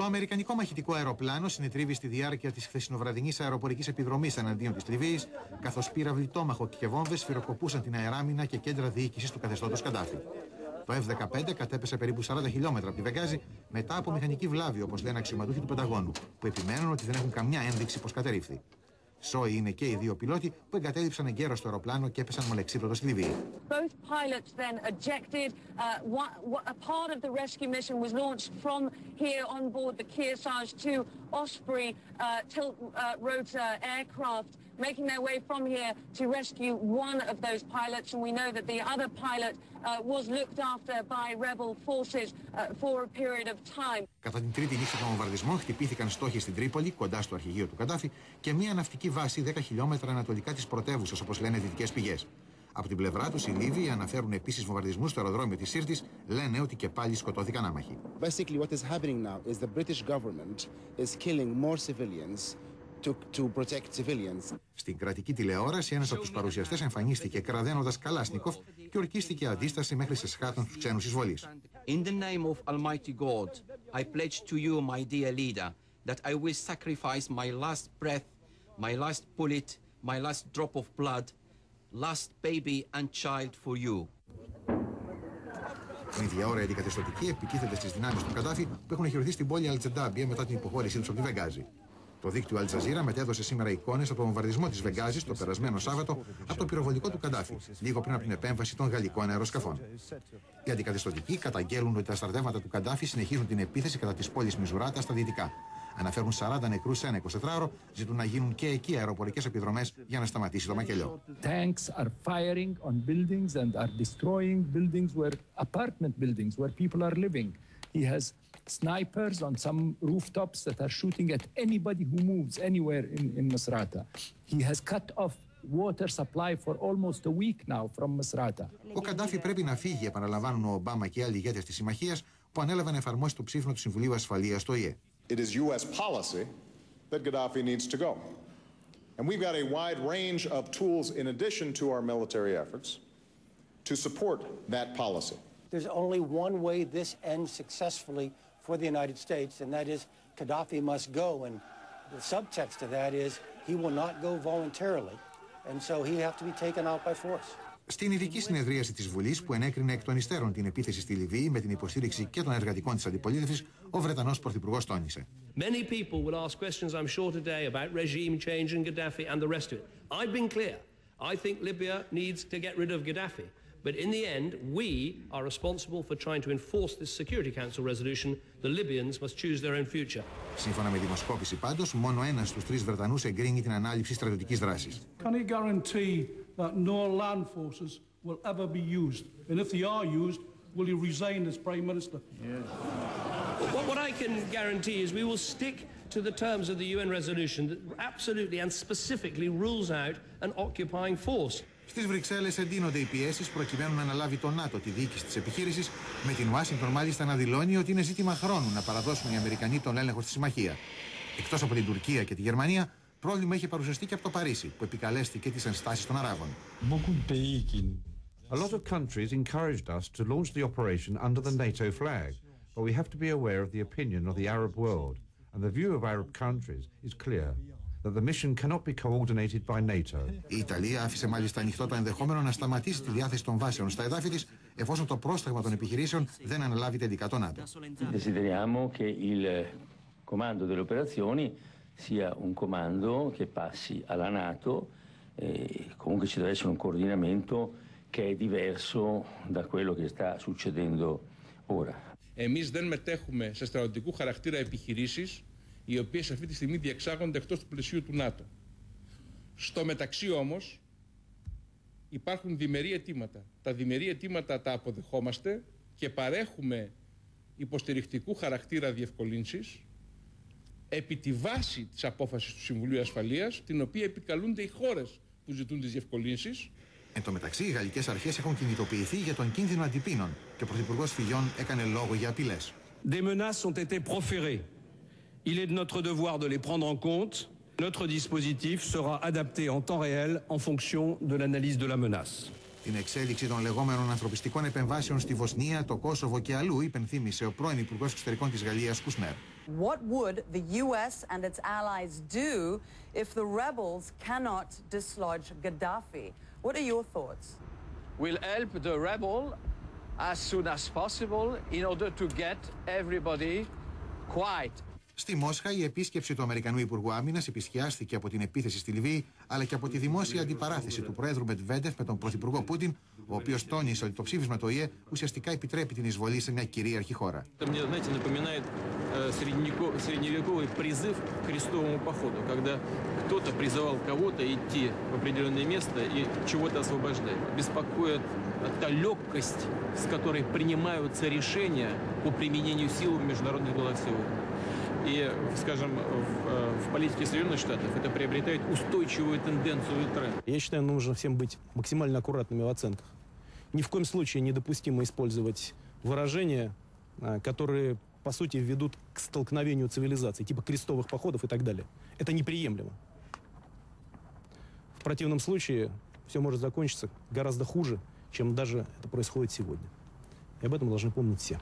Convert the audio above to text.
Το αμερικανικό μαχητικό αεροπλάνο συνετρίβει στη διάρκεια της χθεσινοβραδινής αεροπορικής επιδρομής εναντίον της Λιβύης, καθώς πύραυλοι τόμαχο και βόμβες σφυροκοπούσαν την αεράμινα και κέντρα διοίκησης του καθεστώτος Καντάφη. Το F-15 κατέπεσε περίπου 40 χιλιόμετρα από τη Βεγγάζη μετά από μηχανική βλάβη, όπως λένε αξιωματούχοι του Πενταγώνου, που επιμένουν ότι δεν έχουν καμιά ένδειξη πως κατερρίφθη. Σόοι είναι και οι δύο πιλότοι που εγκατέλειψαν εγκαίρως το αεροπλάνο και έπεσαν μολεξίπλωτο στη Λιβύη. Both pilots then ejected. A part of the rescue mission was launched from here on board the Kearsarge 2 Osprey tilt-rotor aircraft, making their way from here to rescue one of those pilots. And we know that the other pilot was looked after by rebel forces for a period of time. Κατά την τρίτη νύχτα των βομβαρδισμών χτυπήθηκαν στόχοι στην Τρίπολη, κοντά στο αρχηγείο του Καντάφη, και μια ναυτική βάση 10 χιλιόμετρα ανατολικά της πρωτεύουσας, όπως λένε δυτικές πηγές. Από την πλευρά τους, οι Λίβοι αναφέρουν επίσης βομβαρδισμούς στο αεροδρόμιο της Σύρτης, λένε ότι και πάλι σκοτώθηκαν άμαχοι. Basically, what is happening now is the British government is killing more civilians to protect civilians. Στην κρατική τηλεόραση, ένας από τους παρουσιαστές εμφανίστηκε κραδένοντας Καλάσνικοφ και ορκίστηκε αντίσταση μέχρι σε σχάτων τους ξένους εισβολείς. In the name of Almighty God, I pledge to you, my dear leader, that I will sacrifice my last breath, my last bullet, my last drop of blood, last baby and child for you. Την ίδια ώρα, οι αντικαθεστωτικοί επικίθενται στις δυνάμεις του Καντάφη που έχουν εχειρωθεί στην πόλη Αλτζεντάμπια μετά την υποχώρησή τους από τη Βεγγάζη. Το δίκτυο Αλτζαζίρα μετέδωσε σήμερα εικόνες από τον βομβαρδισμό της Βεγγάζης το περασμένο Σάββατο από το πυροβολικό του Καντάφη, λίγο πριν από την επέμβαση των γαλλικών αεροσκαφών. Οι αντικαθεστωτικοί καταγγέλουν ότι τα στρατεύματα του Καντάφη συνεχίζουν την επίθεση κατά της πόλης Μιζουράτα στα δυτικά. Αναφέρουν 40 νεκρούς σε ένα 24ωρο, ζητούν να γίνουν και εκεί αεροπορικές επιδρομές για να σταματήσει το μακελιό. Tanks are firing on buildings and are destroying buildings where apartment buildings where people are living. He has snipers on some rooftops that are shooting at anybody who moves anywhere in Misrata. He has cut off water supply for almost a week now from Misrata. Ο Καντάφη πρέπει να φύγει, επαναλαμβάνουν ο Ομπάμα και άλλοι ηγέτες της συμμαχίας που ανέλαβαν να εφαρμόσει το ψήφισμα του Συμβουλίου Ασφαλείας στο ΙΕ. It is U.S. policy that Gaddafi needs to go. And we've got a wide range of tools in addition to our military efforts to support that policy. There's only one way this ends successfully for the United States, and that is Gaddafi must go. And the subtext of that is he will not go voluntarily, and so he have to be taken out by force. Στην ειδική συνεδρίαση της Βουλής που ενέκρινε εκ των υστέρων την επίθεση στη Λιβύη με την υποστήριξη και των εργατικών της αντιπολίτευσης, ο Βρετανός Πρωθυπουργός τόνισε. Many people will ask questions, I'm sure, today about regime change and Gaddafi and the rest of it. I've been clear. I think Libya needs to get rid of Gaddafi. But in the end, we are responsible for trying to enforce this Security Council resolution. The Libyans must choose their own future. Σύμφωνα με δημοσκόπηση πάντως, μόνο ένας στους τρεις Βρετανούς εγκρίνει την ανάληψη στρατιωτικής δράσης. Can he guarantee that no land forces will ever be used? And if they are used, will he resign as Prime Minister? Yes. What I can guarantee is we will stick to the terms of the UN resolution that absolutely and specifically rules out an occupying force. Στις Βρυξέλλες εντείνονται οι πιέσεις προκειμένου να αναλάβει το ΝΑΤΟ τη διοίκηση της επιχείρησης, με την Ουάσιγκτον μάλιστα να δηλώνει ότι είναι ζήτημα χρόνου να παραδώσουν οι Αμερικανοί τον έλεγχο στη συμμαχία. Εκτός από την Τουρκία και τη Γερμανία, πρόβλημα είχε παρουσιαστεί και από το Παρίσι, που επικαλέστηκε τις ενστάσεις των Αράβων. A lot of countries encouraged us to launch the operation under the NATO flag, but we have to be aware of the opinion of the Arab world, and the view of Arab countries is clear. That the mission cannot be coordinated by NATO. Η Ιταλία άφησε μάλιστα ανοιχτό το ενδεχόμενο να σταματήσει τη διάθεση των βάσεων στα εδάφη της, εφόσον το πρόσταγμα των επιχειρήσεων δεν αναλάβει τελικά το ΝΑΤΟ. Desideriamo che il comando delle operazioni sia un comando che passi alla NATO, comunque ci deve essere un coordinamento che è diverso da quello che sta succedendo ora. Εμείς δεν μετέχουμε σε στρατιωτικού χαρακτήρα επιχειρήσεις, οι οποίες αυτή τη στιγμή διεξάγονται εκτός του πλαισίου του ΝΑΤΟ. Στο μεταξύ όμως υπάρχουν διμερεί αιτήματα. Τα διμερεί αιτήματα τα αποδεχόμαστε και παρέχουμε υποστηρικτικού χαρακτήρα διευκολύνσεις επί τη βάση της απόφασης του Συμβουλίου Ασφαλείας, την οποία επικαλούνται οι χώρες που ζητούν τις διευκολύνσεις. Εν τω μεταξύ, οι γαλλικές αρχές έχουν κινητοποιηθεί για τον κίνδυνο αντιπίνων και ο Πρωθυπουργός Φιγιόν έκανε λόγο για απειλές. Des menaces ont été proférées. Il est de notre devoir de les prendre en compte. Notre dispositif sera adapté en temps réel en fonction de l'analyse de la menace. Την εξέλιξη των λεγόμενων ανθρωπιστικών επεμβάσεων στη Βοσνία, το Κόσοβο και αλλού υπενθύμησε ο πρώην Υπουργός Εξωτερικών της Γαλλίας, Κουσνέρ. What would the US and its allies do if the rebels cannot dislodge Gaddafi? What are your thoughts? We'll help the rebel as soon as possible in order to get everybody quiet. Στη Μόσχα, η επίσκεψη του Αμερικανού Υπουργού Άμυνας επισχιάστηκε από την επίθεση στη Λιβύη, αλλά και από τη δημόσια αντιπαράθεση του Προέδρου Μετβέντεφ με τον Πρωθυπουργό Πούτιν, ο οποίος τόνισε ότι το ψήφισμα του ΟΗΕ ουσιαστικά επιτρέπει την εισβολή σε μια κυρίαρχη χώρα. Средневековый призыв к крестовому походу, когда кто-то призывал кого-то идти в определенное место и чего-то освобождать. Беспокоит та легкость, с которой принимаются решения по применению сил в международных делах сегодня. И, скажем, в политике Соединенных Штатов это приобретает устойчивую тенденцию и тренд. Я считаю, нужно всем быть максимально аккуратными в оценках. Ни в коем случае недопустимо использовать выражения, которые, по сути, ведут к столкновению цивилизаций, типа крестовых походов и так далее. Это неприемлемо. В противном случае все может закончиться гораздо хуже, чем даже это происходит сегодня. И об этом должны помнить все.